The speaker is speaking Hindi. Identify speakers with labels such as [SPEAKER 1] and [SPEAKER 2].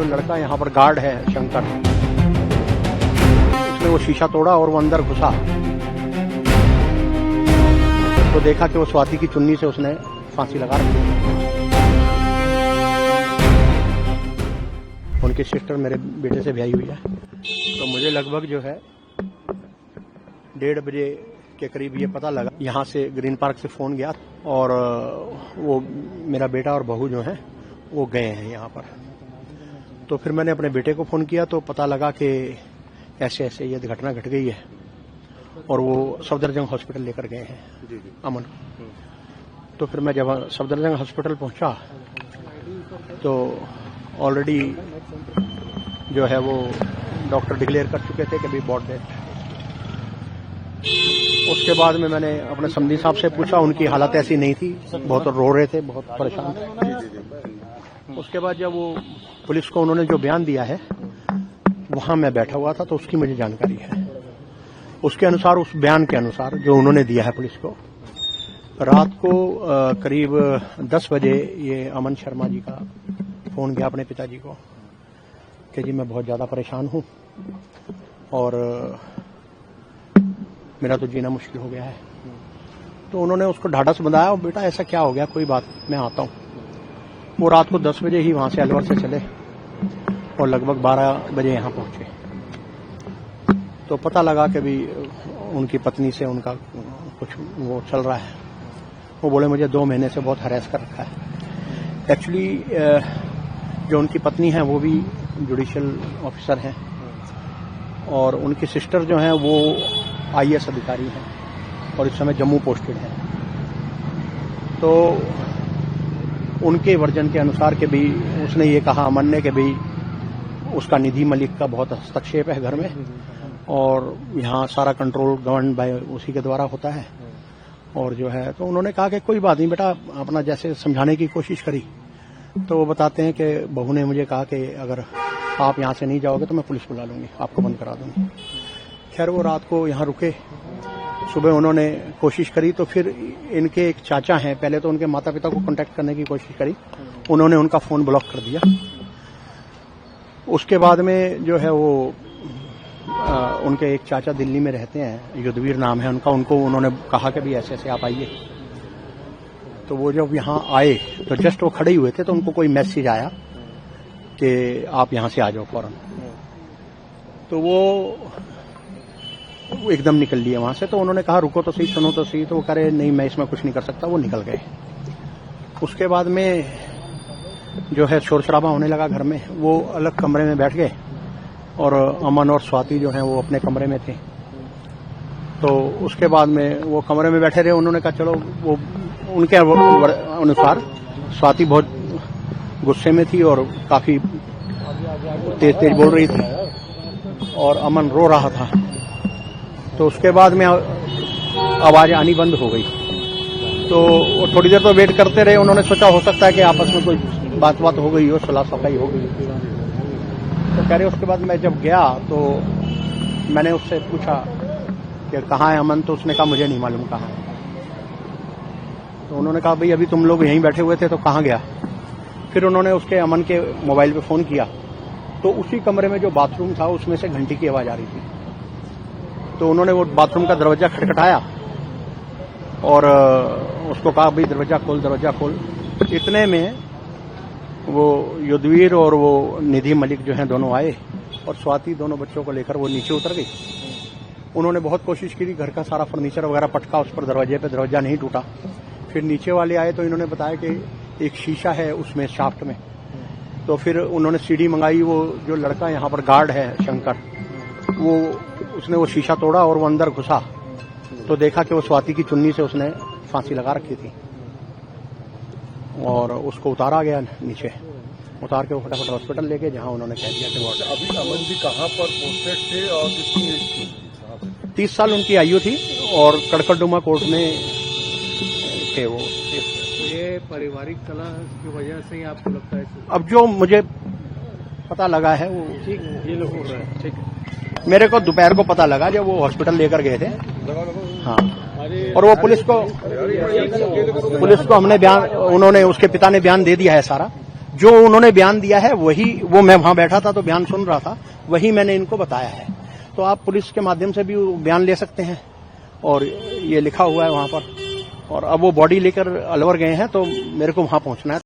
[SPEAKER 1] लड़का यहाँ पर गार्ड है शंकर, उसने वो शीशा तोड़ा और वो अंदर घुसा तो देखा कि वो स्वाति की चुन्नी से उसने फांसी लगा रखी। उनकी सिस्टर मेरे बेटे से ब्याही हुई है। तो मुझे लगभग जो है 1:30 बजे के करीब ये पता लगा, यहाँ से ग्रीन पार्क से फोन गया और वो मेरा बेटा और बहू जो है वो गए हैं यहाँ पर। तो फिर मैंने अपने बेटे को फोन किया तो पता लगा कि ऐसे ऐसे ये घटना घट गई है और वो सफदरजंग हॉस्पिटल लेकर गए हैं अमन। तो फिर मैं जब सफदरजंग हॉस्पिटल पहुंचा तो ऑलरेडी जो है वो डॉक्टर डिक्लेयर कर चुके थे कि भी बॉट डेथ। उसके बाद में मैंने अपने समधी साहब से पूछा, उनकी हालत ऐसी नहीं थी, बहुत रो रहे थे, बहुत परेशान थे। उसके बाद जब वो पुलिस को उन्होंने जो बयान दिया है वहां मैं बैठा हुआ था तो उसकी मुझे जानकारी है। उसके अनुसार, उस बयान के अनुसार जो उन्होंने दिया है पुलिस को, रात को करीब 10 बजे ये अमन शर्मा जी का फोन गया अपने पिताजी को कि जी मैं बहुत ज्यादा परेशान हूं और मेरा तो जीना मुश्किल हो गया है। तो उन्होंने उसको ढाढ़स बंधाया और बेटा ऐसा क्या हो गया, कोई बात मैं आता हूं। वो रात को 10 बजे ही वहां से अलवर से चले और लगभग 12 बजे यहां पहुंचे। तो पता लगा कि भी उनकी पत्नी से उनका कुछ वो चल रहा है। वो बोले मुझे 2 महीने से बहुत हरेस कर रखा है। एक्चुअली जो उनकी पत्नी है वो भी जुडिशियल ऑफिसर हैं और उनकी सिस्टर जो है वो IAS अधिकारी हैं और इस समय जम्मू पोस्टेड हैं। तो उनके वर्जन के अनुसार के भी उसने ये कहा अमन ने कि भाई उसका निधि मलिक का बहुत हस्तक्षेप है घर में और यहाँ सारा कंट्रोल गवर्न बाय उसी के द्वारा होता है। और जो है तो उन्होंने कहा कि कोई बात नहीं बेटा, अपना जैसे समझाने की कोशिश करी। तो वो बताते हैं कि बहू ने मुझे कहा कि अगर आप यहाँ से नहीं जाओगे तो मैं पुलिस बुला लूंगी, आपको बंद करा दूंगी। खैर वो रात को यहाँ रुके, सुबह उन्होंने कोशिश करी तो फिर इनके एक चाचा हैं, पहले तो उनके माता पिता को कांटेक्ट करने की कोशिश करी, उन्होंने उनका फोन ब्लॉक कर दिया। उसके बाद में जो है वो उनके एक चाचा दिल्ली में रहते हैं, युद्धवीर नाम है उनका, उनको उन्होंने कहा कि भी ऐसे ऐसे आप आइए। तो वो जब यहाँ आए तो जस्ट वो खड़े ही हुए थे तो उनको कोई मैसेज आया कि आप यहाँ से आ जाओ फौरन। तो वो एकदम निकल लिए वहां से। तो उन्होंने कहा रुको तो सही, सुनो तो सही। तो वो कह रहे नहीं मैं इसमें कुछ नहीं कर सकता, वो निकल गए। उसके बाद में जो है शोर शराबा होने लगा घर में। वो अलग कमरे में बैठ गए और अमन और स्वाति जो है वो अपने कमरे में थे। तो उसके बाद में वो कमरे में बैठे रहे। उन्होंने कहा चलो, वो उनके अनुसार स्वाति बहुत गुस्से में थी और काफी तेज तेज बोल रही थी और अमन रो रहा था। तो उसके बाद में आवाज आनी बंद हो गई। तो थोड़ी देर तो वेट करते रहे। उन्होंने सोचा हो सकता है कि आपस में कोई बात हो गई हो, सुलह सफाई हो गई। तो कह रहे उसके बाद मैं जब गया तो मैंने उससे पूछा कि कहाँ है अमन। तो उसने कहा मुझे नहीं मालूम कहाँ है। तो उन्होंने कहा भाई अभी तुम लोग यहीं बैठे हुए थे तो कहाँ गया। फिर उन्होंने उसके अमन के मोबाइल पे फोन किया तो उसी कमरे में जो बाथरूम था उसमें से घंटी की आवाज आ रही थी। तो उन्होंने वो बाथरूम का दरवाजा खटखटाया और उसको कहा भाई दरवाजा खोल, दरवाजा खोल। इतने में वो युद्धवीर और वो निधि मलिक जो हैं दोनों आए और स्वाति दोनों बच्चों को लेकर वो नीचे उतर गई। उन्होंने बहुत कोशिश की, घर का सारा फर्नीचर वगैरह पटका उस पर दरवाजे पे, दरवाजा नहीं टूटा। फिर नीचे वाले आए तो इन्होंने बताया कि एक शीशा है उसमें शाफ्ट में। तो फिर उन्होंने सीढ़ी मंगाई। वो जो लड़का यहाँ पर गार्ड है शंकर, वो उसने वो शीशा तोड़ा और वो अंदर घुसा तो देखा कि वो स्वाति की चुन्नी से उसने फांसी लगा रखी थी और उसको उतारा गया नीचे। उतार के वो फटाफट हॉस्पिटल लेके, जहां उन्होंने कह दिया कि वो
[SPEAKER 2] अभी अमन जी कहाँ पर पोस्टेड थे और कितनी एज थी?
[SPEAKER 1] 30 साल उनकी आयु थी और कड़कड़डुमा कोर्ट में थे वो।
[SPEAKER 3] ये पारिवारिक कलह की वजह से ही आपको लगता है?
[SPEAKER 1] अब जो मुझे पता लगा है वो
[SPEAKER 3] ये लोग हो रहे हैं। ठीक,
[SPEAKER 1] मेरे को दोपहर को पता लगा जब वो हॉस्पिटल लेकर गए थे। हाँ, और वो पुलिस को हमने बयान, उन्होंने उसके पिता ने बयान दे दिया है सारा। जो उन्होंने बयान दिया है वही, वो मैं वहां बैठा था तो बयान सुन रहा था, वही मैंने इनको बताया है। तो आप पुलिस के माध्यम से भी बयान ले सकते हैं, और ये लिखा हुआ है वहां पर। और अब वो बॉडी लेकर अलवर गए हैं, तो मेरे को वहां पहुंचना है।